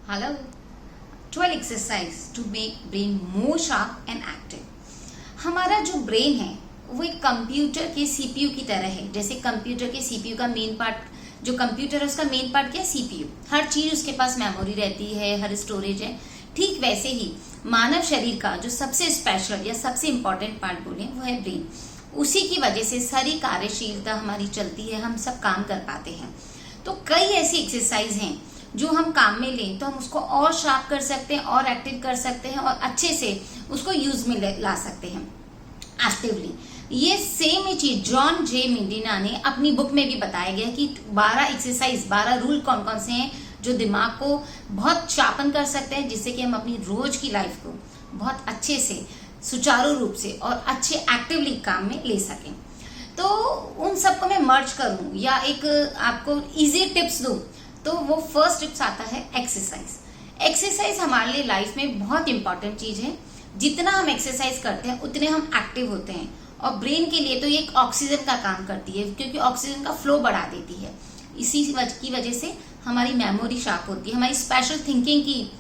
Hello. 12 exercise to make brain more sharp and active. हमारा जो brain है वो एक कंप्यूटर के सीपीयू की तरह है। जैसे कंप्यूटर के सीपीयू का मेन पार्ट, जो कंप्यूटर है उसका मेन पार्ट क्या है? सीपीयू। हर चीज उसके पास मेमोरी रहती है, हर स्टोरेज है। ठीक वैसे ही मानव शरीर का जो सबसे स्पेशल या सबसे इंपॉर्टेंट पार्ट बोले वो है ब्रेन। उसी की वजह से सारी कार्यशीलता हमारी चलती है, हम सब काम कर पाते हैं। तो कई ऐसी एक्सरसाइज हैं जो हम काम में लें तो हम उसको और शार्प कर सकते हैं और एक्टिव कर सकते हैं और अच्छे से उसको यूज में ला सकते हैं एक्टिवली। ये सेम ही चीज जॉन जे मेडिना ने अपनी बुक में भी बताया गया कि 12 एक्सरसाइज, 12 रूल कौन कौन से हैं जो दिमाग को बहुत शार्पन कर सकते हैं, जिससे कि हम अपनी रोज की लाइफ को बहुत अच्छे से, सुचारू रूप से और अच्छे एक्टिवली काम में ले सकें। तो उन सबको मैं मर्ज करूं या एक आपको इजी टिप्स दूं, तो वो फर्स्ट टिप्स आता है एक्सरसाइज। एक्सरसाइज हमारे लिए लाइफ में बहुत इंपॉर्टेंट चीज है। जितना हम एक्सरसाइज करते हैं उतने हम एक्टिव होते हैं और ब्रेन के लिए तो ये एक ऑक्सीजन का काम करती है, क्योंकि ऑक्सीजन का फ्लो बढ़ा देती है। इसी की वजह से हमारी मेमोरी शार्प होती है, हमारी स्पेशल थिंकिंग की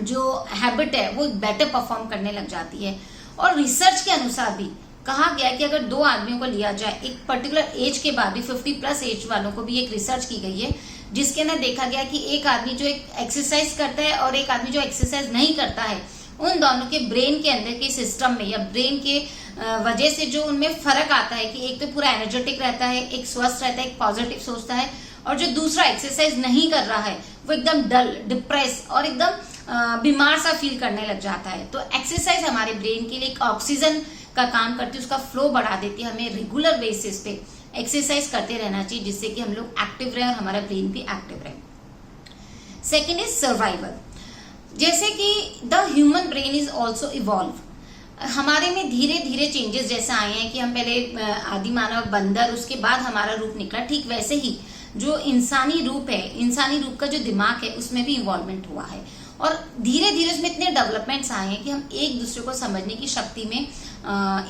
जो हैबिट है वो बेटर परफॉर्म करने लग जाती है। और रिसर्च के अनुसार भी कहा गया कि अगर दो आदमियों को लिया जाए एक पर्टिकुलर एज के बाद भी, 50+ एज वालों को भी एक रिसर्च की गई है, जिसके अंदर देखा गया कि एक आदमी जो एक एक्सरसाइज करता है और एक आदमी जो एक्सरसाइज नहीं करता है, उन दोनों के ब्रेन के अंदर के सिस्टम में या ब्रेन के वजह से जो उनमें फर्क आता है कि एक तो पूरा एनर्जेटिक रहता है, एक स्वस्थ रहता है, एक पॉजिटिव सोचता है, और जो दूसरा एक्सरसाइज नहीं कर रहा है वो एकदम डल, डिप्रेस और एकदम बीमार सा फील करने लग जाता है। तो एक्सरसाइज हमारे ब्रेन के लिए एक ऑक्सीजन का काम करती है, उसका फ्लो बढ़ा देती है। हमें रेगुलर बेसिस पे एक्सरसाइज करते रहना चाहिए, जिससे कि हम लोग एक्टिव रहे और हमारा ब्रेन भी एक्टिव रहे। Second is survival. जैसे कि the human brain is also evolve. हमारे में धीरे धीरे चेंजेस जैसे आए हैं कि हम पहले आदि मानव बंदर, उसके बाद हमारा रूप निकला, ठीक वैसे ही जो इंसानी रूप है, इंसानी रूप का जो दिमाग है उसमें भी इवॉल्वमेंट हुआ है और धीरे धीरे उसमें इतने डेवलपमेंट्स आए हैं कि हम एक दूसरे को समझने की शक्ति में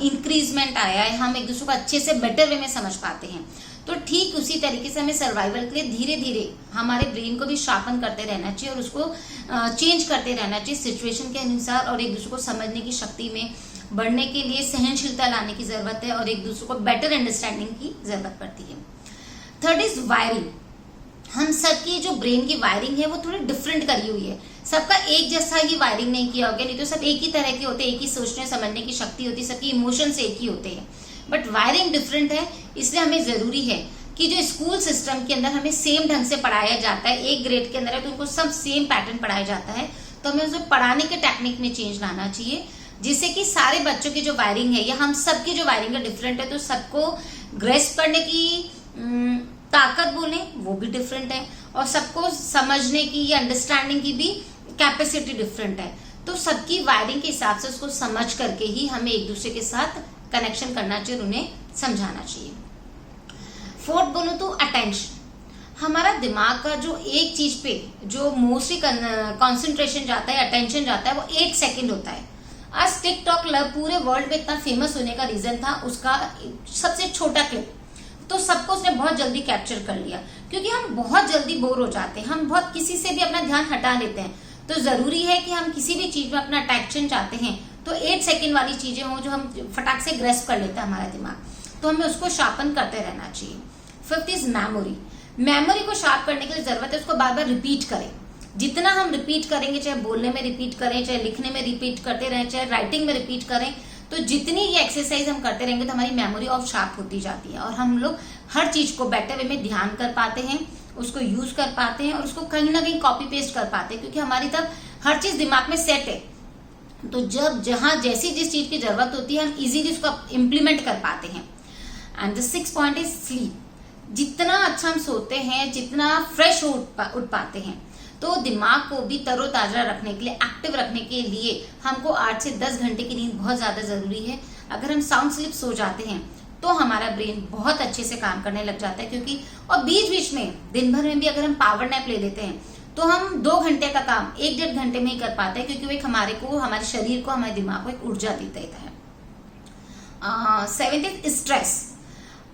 इंक्रीजमेंट आया है, हम एक दूसरे को अच्छे से बेटर वे में समझ पाते हैं। तो ठीक उसी तरीके से हमें सर्वाइवल के लिए धीरे धीरे हमारे ब्रेन को भी शार्पन करते रहना चाहिए और उसको चेंज करते रहना चाहिए सिचुएशन के अनुसार, और एक दूसरे को समझने की शक्ति में बढ़ने के लिए सहनशीलता लाने की जरूरत है और एक दूसरे को बेटर अंडरस्टैंडिंग की जरूरत पड़ती है। Third is wiring. हम सबकी जो ब्रेन की वायरिंग है वो थोड़ी डिफरेंट करी हुई है। सबका एक जैसा ही वायरिंग नहीं किया होगा, नहीं तो सब एक ही तरह के होते, एक ही सोचने समझने की शक्ति होती, सबकी इमोशंस एक ही होते हैं, बट वायरिंग डिफरेंट है। इसलिए हमें जरूरी है कि जो स्कूल सिस्टम के अंदर हमें सेम ढंग से पढ़ाया जाता है, एक ग्रेड के अंदर है तो उनको सब सेम पैटर्न पढ़ाया जाता है, तो हमें उसे पढ़ाने के टेक्निक में चेंज लाना चाहिए, जिससे कि सारे बच्चों की जो वायरिंग है या हम सबकी जो वायरिंग है डिफरेंट है, तो सबको ग्रेस्प करने की ताकत बोले वो भी डिफरेंट है और सबको समझने की या अंडरस्टैंडिंग की भी कैपेसिटी डिफरेंट है। तो सबकी वायरिंग के हिसाब से उसको समझ करके ही हमें एक दूसरे के साथ कनेक्शन करना चाहिए, उन्हें समझाना चाहिए। फोर्थ बोलो तो अटेंशन। हमारा दिमाग का जो एक चीज पे जो मोस्टली कॉन्सेंट्रेशन जाता है, अटेंशन जाता है, वो 8 सेकेंड होता है। आज टिकटॉक पूरे वर्ल्ड में इतना फेमस होने का रीजन था उसका सबसे छोटा क्लिप, तो सबको उसने बहुत जल्दी कैप्चर कर लिया, क्योंकि हम बहुत जल्दी बोर हो जाते हैं, हम बहुत किसी से भी अपना ध्यान हटा लेते हैं। तो जरूरी है कि हम किसी भी चीज में अपना अटेंशन चाहते हैं तो 8 सेकेंड वाली चीजें हो जो हम फटाक से ग्रेस्प कर लेते हैं हमारा दिमाग, तो हमें उसको शार्पन करते रहना चाहिए। Fifth is memory. मेमोरी को शार्प करने के लिए जरूरत है उसको बार बार रिपीट करें। जितना हम रिपीट करेंगे, चाहे बोलने में रिपीट करें, चाहे लिखने में रिपीट करते रहें, चाहे राइटिंग में रिपीट करें, तो जितनी ये एक्सरसाइज हम करते रहेंगे तो हमारी मेमोरी और शार्प होती जाती है और हम लोग हर चीज को बेटर वे में ध्यान कर पाते हैं, उसको यूज कर पाते हैं और उसको कहीं ना कहीं कॉपी पेस्ट कर पाते हैं, क्योंकि हमारी तब हर चीज दिमाग में सेट है। तो जब जहां जैसी जिस चीज की जरूरत होती है हम इजीली उसको इम्प्लीमेंट कर पाते हैं। And the 6th point is sleep. जितना अच्छा हम सोते हैं, जितना फ्रेश उठ पाते हैं, तो दिमाग को भी तरोताजा रखने के लिए, एक्टिव रखने के लिए हमको 8 से 10 घंटे की नींद बहुत ज्यादा जरूरी है। अगर हम साउंड स्लीप सो जाते हैं तो हमारा ब्रेन बहुत अच्छे से काम करने लग जाता है, क्योंकि और बीच बीच में दिन भर में भी अगर हम पावर नैप ले लेते हैं तो हम 2 घंटे का काम 1-1.5 घंटे में ही कर पाते हैं, क्योंकि वो एक हमारे शरीर को, हमारे दिमाग को एक ऊर्जा देता है। 7th is stress.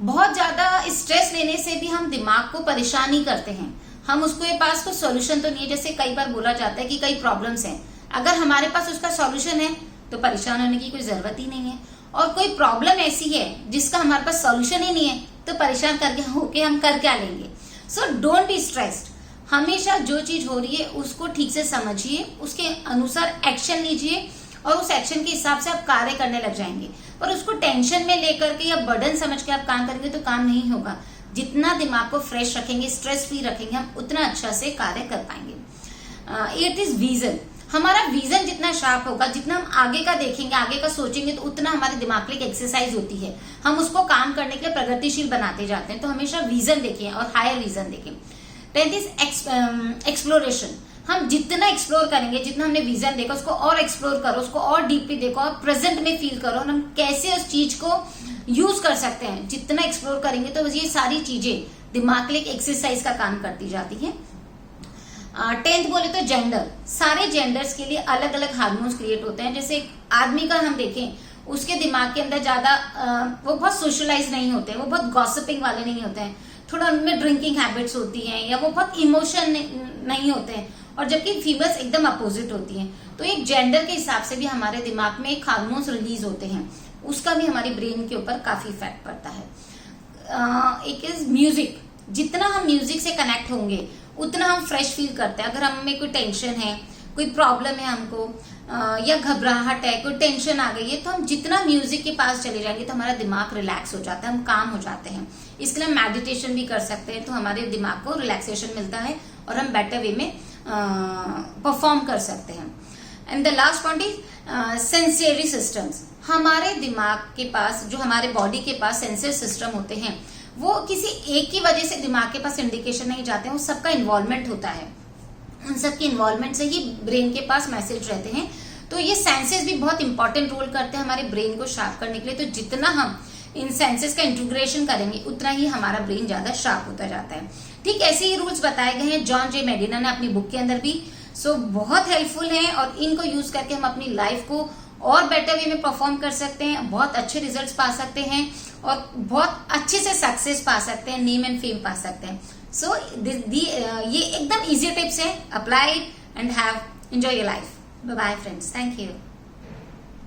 बहुत ज्यादा स्ट्रेस लेने से भी हम दिमाग को परेशानी करते हैं, हम उसके पास तो सॉल्यूशन तो नहीं है। जैसे कई बार बोला जाता है कि कई प्रॉब्लम्स हैं, अगर हमारे पास उसका सॉल्यूशन है तो परेशान होने की कोई जरूरत ही नहीं है, और कोई प्रॉब्लम ऐसी है जिसका हमारे पास सॉल्यूशन ही नहीं है तो परेशान करके होके हम कर क्या लेंगे। सो डोंट बी स्ट्रेस्ड, हमेशा जो चीज हो रही है उसको ठीक से समझिए, उसके अनुसार एक्शन लीजिए और उस एक्शन के हिसाब से आप कार्य करने लग जाएंगे। पर उसको टेंशन में लेकर के या बर्डन समझ के आप काम करेंगे तो काम नहीं होगा। जितना दिमाग को फ्रेश रखेंगे, स्ट्रेस फ्री रखेंगे, हम उतना अच्छा से कार्य कर पाएंगे। इट इज विजन, हमारा विजन जितना शार्प होगा, जितना हम आगे का देखेंगे, आगे का सोचेंगे, तो उतना हमारे दिमाग के लिए एक एक्सरसाइज होती है, हम उसको काम करने के लिए प्रगतिशील बनाते जाते हैं। तो हमेशा विजन देखें और हायर विजन देखें। 10th इज एक्सप्लोरेशन, हम जितना एक्सप्लोर करेंगे, जितना हमने विजन देखा उसको और एक्सप्लोर करो, उसको और डीपली देखो और प्रेजेंट में फील करो, और हम कैसे उस चीज को यूज कर सकते हैं। जितना एक्सप्लोर करेंगे तो ये सारी चीजें दिमाग के लिए एक एक्सरसाइज का काम करती जाती है। 10th बोले तो जेंडर, सारे जेंडर्स के लिए अलग अलग हार्मोन्स क्रिएट होते हैं। जैसे आदमी का हम देखें, उसके दिमाग के अंदर ज्यादा वो बहुत सोशलाइज नहीं होते हैं, वो बहुत गॉसिपिंग वाले नहीं होते हैं, थोड़ा उनमें ड्रिंकिंग हैबिट्स होती हैं, या वो बहुत इमोशन नहीं होते हैं, और जबकि फीमेल्स एकदम अपोजिट होती हैं। तो एक जेंडर के हिसाब से भी हमारे दिमाग में एक हार्मोन्स रिलीज होते हैं, उसका भी हमारी ब्रेन के ऊपर काफी इफेक्ट पड़ता है। एक इज म्यूजिक, जितना हम म्यूजिक से कनेक्ट होंगे उतना हम फ्रेश फील करते हैं। अगर हमें कोई टेंशन है, कोई प्रॉब्लम है हमको, या घबराहट है, कोई टेंशन आ गई है, तो हम जितना म्यूजिक के पास चले जाएंगे तो हमारा दिमाग रिलैक्स हो जाता है, हम काम हो जाते हैं। इसके लिए मेडिटेशन भी कर सकते हैं, तो हमारे दिमाग को रिलैक्सेशन मिलता है और हम बेटर वे में परफॉर्म कर सकते हैं। And the last point is sensory systems, हमारे दिमाग के पास, जो हमारे बॉडी के पास सेंसरी सिस्टम होते हैं, वो किसी एक की वजह से दिमाग के पास इंडिकेशन नहीं जाते हैं, वो सबका इन्वॉल्वमेंट होता है, उन सबके इन्वॉल्वमेंट से ही ब्रेन के पास मैसेज रहते हैं। तो ये सेंसेस भी बहुत इंपॉर्टेंट रोल करते हैं हमारे ब्रेन को शार्प करने के लिए। तो जितना हम इन सेंसेस का इंटीग्रेशन करेंगे उतना ही हमारा ब्रेन ज्यादा शार्प होता जाता है। ठीक ऐसे ही रूल्स बताए गए हैं जॉन जे मेडिना ने अपनी बुक के अंदर भी। सो बहुत हेल्पफुल हैं और इनको यूज करके हम अपनी लाइफ को और बेटर वे में परफॉर्म कर सकते हैं, बहुत अच्छे रिजल्ट्स पा सकते हैं और बहुत अच्छे से सक्सेस पा सकते हैं, नेम एंड फेम पा सकते हैं। सो ये एकदम इजी टिप्स है, apply it and have enjoy your life. Bye bye friends, thank you.